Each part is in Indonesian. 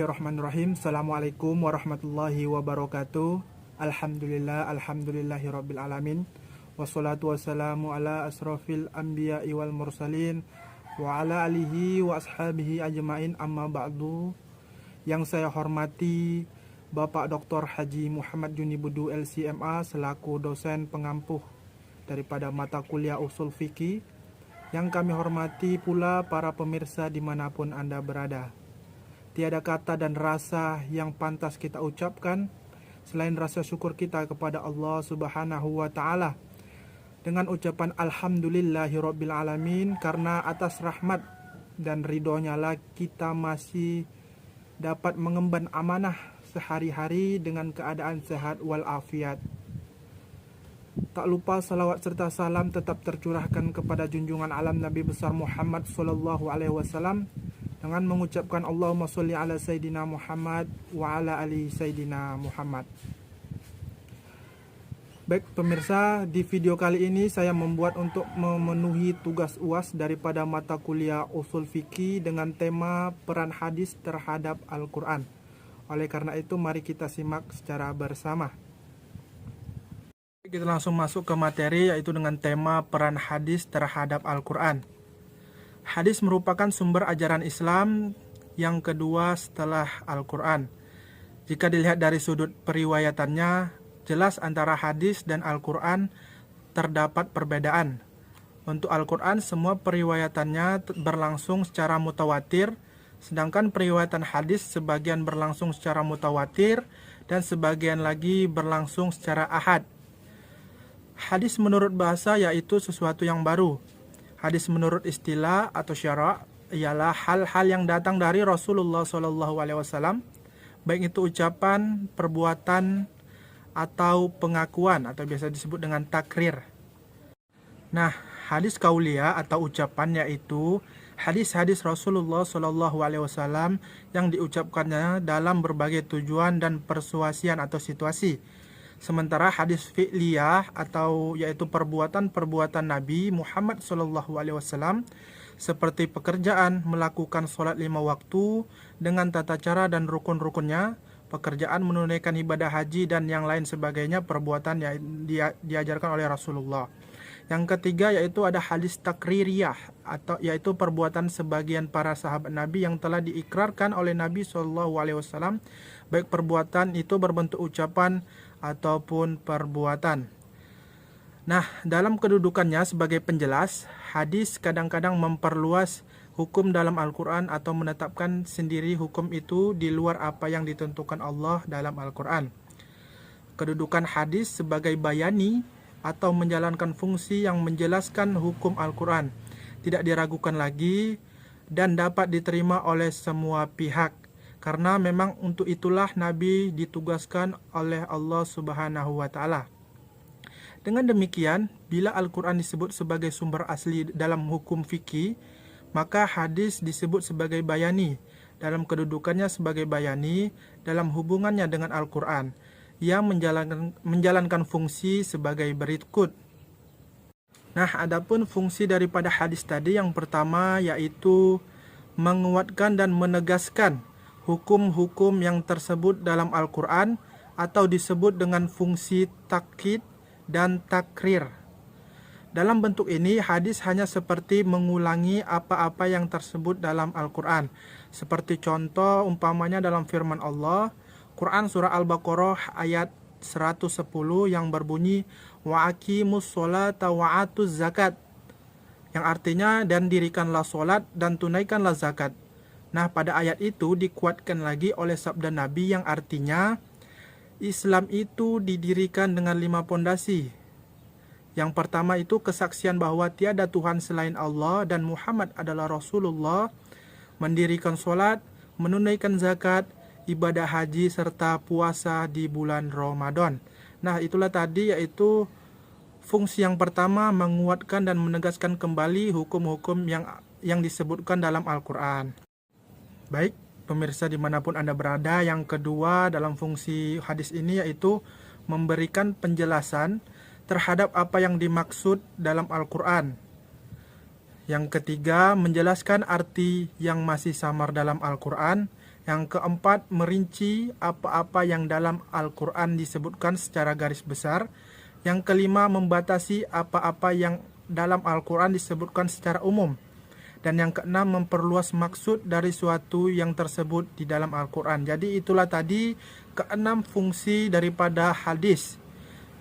Bismillahirrahmanirrahim. Assalamualaikum warahmatullahi wabarakatuh. Alhamdulillahirabbil alamin. Wassalatu wassalamu ala asrofil anbiya'i wal mursalin wa ala alihi wa ashabihi ajmain, amma ba'du. Yang saya hormati Bapak Dr. Haji Muhammad Junibudu LCMA selaku dosen pengampuh daripada mata kuliah usul fikih. Yang kami hormati pula para pemirsa dimanapun Anda berada. Tiada kata dan rasa yang pantas kita ucapkan selain rasa syukur kita kepada Allah Subhanahu wa Ta'ala dengan ucapan Alhamdulillahirabbil alamin, karena atas rahmat dan ridhonya lah kita masih dapat mengemban amanah sehari-hari dengan keadaan sehat walafiat. Tak lupa salawat serta salam tetap tercurahkan kepada junjungan alam Nabi besar Muhammad sallallahu alaihi wasallam dengan mengucapkan Allahumma sholli ala Sayyidina Muhammad wa ala ali Sayyidina Muhammad. Baik pemirsa, di video kali ini saya membuat untuk memenuhi tugas UAS daripada mata kuliah usul fikih dengan tema peran hadis terhadap Al-Quran. Oleh karena itu mari kita simak secara bersama. Kita langsung masuk ke materi, yaitu dengan tema peran hadis terhadap Al-Quran. Hadis merupakan sumber ajaran Islam yang kedua setelah Al-Quran. Jika dilihat dari sudut periwayatannya, jelas antara hadis dan Al-Quran terdapat perbedaan. Untuk Al-Quran, semua periwayatannya berlangsung secara mutawatir, sedangkan periwayatan hadis sebagian berlangsung secara mutawatir dan sebagian lagi berlangsung secara ahad. Hadis menurut bahasa yaitu sesuatu yang baru. Hadis menurut istilah atau syara' ialah hal-hal yang datang dari Rasulullah SAW, baik itu ucapan, perbuatan, atau pengakuan, atau biasa disebut dengan takrir. Nah, hadis kauliyah atau ucapan yaitu hadis-hadis Rasulullah SAW yang diucapkannya dalam berbagai tujuan dan persuasian atau situasi. Sementara hadis fi'liyah atau yaitu perbuatan-perbuatan Nabi Muhammad SAW seperti pekerjaan melakukan sholat 5 waktu dengan tata cara dan rukun-rukunnya, pekerjaan menunaikan ibadah haji dan yang lain sebagainya, perbuatan yang diajarkan oleh Rasulullah. Yang ketiga yaitu ada hadis takririyah atau yaitu perbuatan sebagian para sahabat Nabi yang telah diikrarkan oleh Nabi SAW, baik perbuatan itu berbentuk ucapan ataupun perbuatan. Nah, dalam kedudukannya sebagai penjelas, hadis kadang-kadang memperluas hukum dalam Al-Quran atau menetapkan sendiri hukum itu di luar apa yang ditentukan Allah dalam Al-Quran. Kedudukan hadis sebagai bayani atau menjalankan fungsi yang menjelaskan hukum Al-Quran tidak diragukan lagi dan dapat diterima oleh semua pihak. Karena memang untuk itulah Nabi ditugaskan oleh Allah Subhanahu wa Ta'ala. Dengan demikian, bila Al-Quran disebut sebagai sumber asli dalam hukum fikih, maka hadis disebut sebagai bayani dalam kedudukannya sebagai bayani dalam hubungannya dengan Al-Quran yang menjalankan fungsi sebagai berikut. Nah, adapun fungsi daripada hadis tadi yang pertama yaitu menguatkan dan menegaskan hukum-hukum yang tersebut dalam Al-Quran atau disebut dengan fungsi takkid dan takrir. Dalam bentuk ini, hadis hanya seperti mengulangi apa-apa yang tersebut dalam Al-Quran. Seperti contoh umpamanya dalam firman Allah, Quran surah Al-Baqarah ayat 110 yang berbunyi wa aqimus sholata wa atuz zakat, yang artinya dan dirikanlah sholat dan tunaikanlah zakat. Nah, pada ayat itu dikuatkan lagi oleh sabda Nabi yang artinya Islam itu didirikan dengan 5 pondasi. Yang pertama itu kesaksian bahwa tiada Tuhan selain Allah dan Muhammad adalah Rasulullah, mendirikan sholat, menunaikan zakat, ibadah haji, serta puasa di bulan Ramadan. Nah, itulah tadi yaitu fungsi yang pertama, menguatkan dan menegaskan kembali hukum-hukum yang disebutkan dalam Al-Quran. Baik, pemirsa dimanapun Anda berada, yang kedua dalam fungsi hadis ini yaitu memberikan penjelasan terhadap apa yang dimaksud dalam Al-Quran. Yang ketiga, menjelaskan arti yang masih samar dalam Al-Quran. Yang keempat, merinci apa-apa yang dalam Al-Quran disebutkan secara garis besar. Yang kelima, membatasi apa-apa yang dalam Al-Quran disebutkan secara umum. Dan yang keenam, memperluas maksud dari suatu yang tersebut di dalam Al-Quran. Jadi itulah tadi keenam fungsi daripada hadis,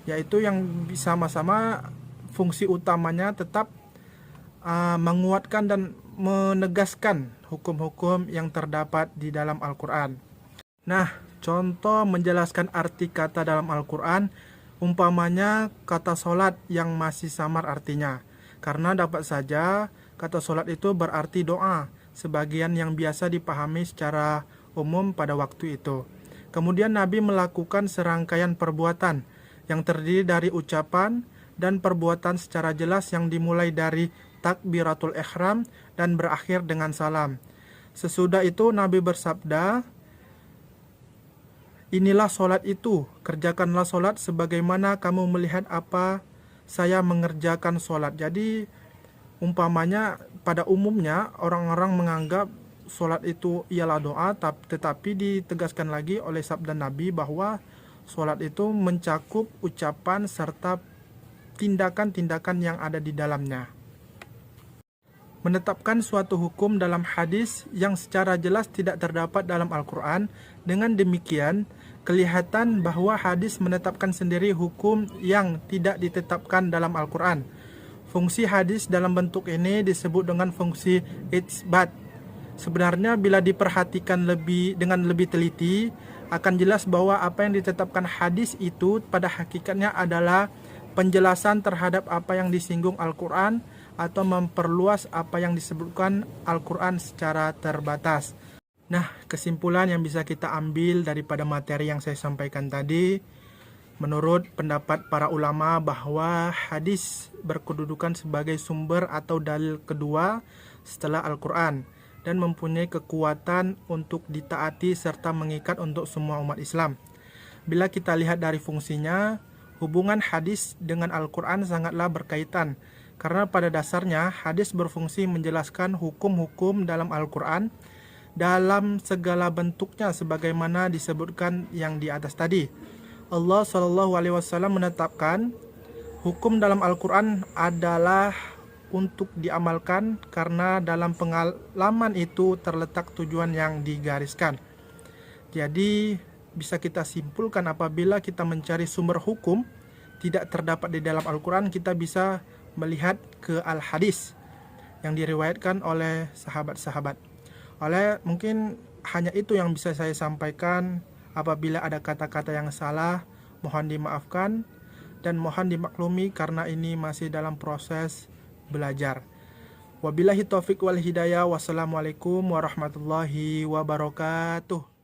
yaitu yang sama-sama fungsi utamanya tetap menguatkan dan menegaskan hukum-hukum yang terdapat di dalam Al-Quran. Nah, contoh menjelaskan arti kata dalam Al-Quran, umpamanya kata sholat yang masih samar artinya. Karena dapat saja kata sholat itu berarti doa, sebagian yang biasa dipahami secara umum pada waktu itu. Kemudian Nabi melakukan serangkaian perbuatan yang terdiri dari ucapan dan perbuatan secara jelas yang dimulai dari takbiratul ihram dan berakhir dengan salam. Sesudah itu Nabi bersabda, "Inilah solat itu, kerjakanlah solat sebagaimana kamu melihat apa saya mengerjakan solat." Jadi umpamanya pada umumnya orang-orang menganggap solat itu ialah doa, tetapi ditegaskan lagi oleh sabda Nabi bahwa solat itu mencakup ucapan serta tindakan-tindakan yang ada di dalamnya. Menetapkan suatu hukum dalam hadis yang secara jelas tidak terdapat dalam Al-Quran. Dengan demikian, kelihatan bahwa hadis menetapkan sendiri hukum yang tidak ditetapkan dalam Al-Quran. Fungsi hadis dalam bentuk ini disebut dengan fungsi itsbat. Sebenarnya bila diperhatikan dengan lebih teliti, akan jelas bahwa apa yang ditetapkan hadis itu pada hakikatnya adalah penjelasan terhadap apa yang disinggung Al-Quran atau memperluas apa yang disebutkan Al-Quran secara terbatas. Nah, kesimpulan yang bisa kita ambil daripada materi yang saya sampaikan tadi, menurut pendapat para ulama bahwa hadis berkedudukan sebagai sumber atau dalil kedua setelah Al-Quran dan mempunyai kekuatan untuk ditaati serta mengikat untuk semua umat Islam. Bila kita lihat dari fungsinya, hubungan hadis dengan Al-Quran sangatlah berkaitan, karena pada dasarnya hadis berfungsi menjelaskan hukum-hukum dalam Al-Quran dalam segala bentuknya sebagaimana disebutkan yang di atas tadi. Allah SAW menetapkan hukum dalam Al-Quran adalah untuk diamalkan karena dalam pengalaman itu terletak tujuan yang digariskan. Jadi bisa kita simpulkan apabila kita mencari sumber hukum tidak terdapat di dalam Al-Quran, kita bisa melihat ke al-hadis yang diriwayatkan oleh sahabat-sahabat. Mungkin hanya itu yang bisa saya sampaikan. Apabila ada kata-kata yang salah, mohon dimaafkan dan mohon dimaklumi karena ini masih dalam proses belajar. Wabillahi taufiq wal hidayah. Wassalamualaikum warahmatullahi wabarakatuh.